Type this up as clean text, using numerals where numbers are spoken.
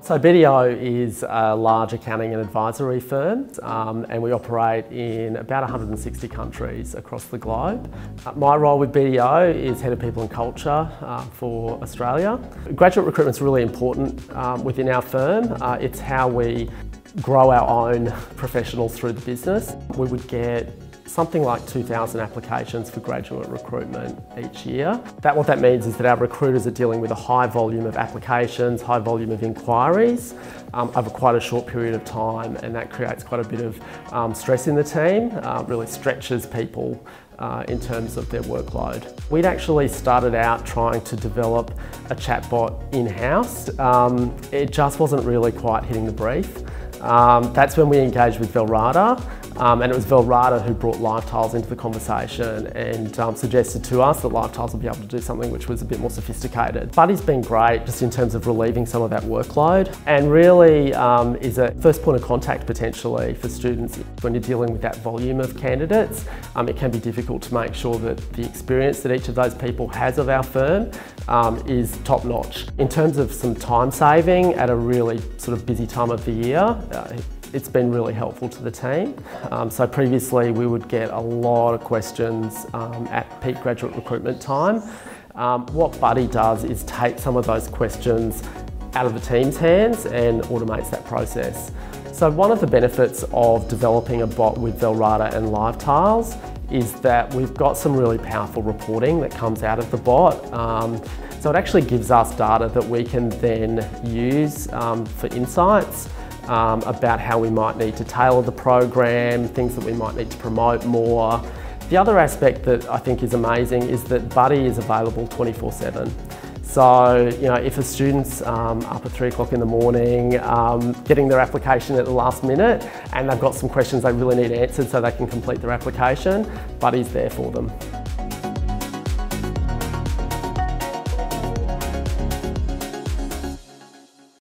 So BDO is a large accounting and advisory firm, and we operate in about 160 countries across the globe. My role with BDO is Head of People and Culture for Australia. Graduate recruitment is really important within our firm. It's how we grow our own professionals through the business. We would get something like 2,000 applications for graduate recruitment each year. What that means is that our recruiters are dealing with a high volume of applications, high volume of inquiries over quite a short period of time, and that creates quite a bit of stress in the team, really stretches people in terms of their workload. We'd actually started out trying to develop a chatbot in-house. It just wasn't really quite hitting the brief. That's when we engaged with Valrata, and it was Valrata who brought LiveTiles into the conversation and suggested to us that LiveTiles would be able to do something which was a bit more sophisticated. Buddy's been great just in terms of relieving some of that workload, and really is a first point of contact potentially for students. When you're dealing with that volume of candidates, it can be difficult to make sure that the experience that each of those people has of our firm is top notch. In terms of some time saving at a really sort of busy time of the year, it's been really helpful to the team. So previously we would get a lot of questions at peak graduate recruitment time. What Buddy does is take some of those questions out of the team's hands and automates that process. So one of the benefits of developing a bot with Valrata and LiveTiles is that we've got some really powerful reporting that comes out of the bot. So it actually gives us data that we can then use for insights about how we might need to tailor the program, things that we might need to promote more. The other aspect that I think is amazing is that Buddy is available 24/7. So, you know, if a student's up at 3 o'clock in the morning, getting their application at the last minute, and they've got some questions they really need answered so they can complete their application, Buddy's there for them.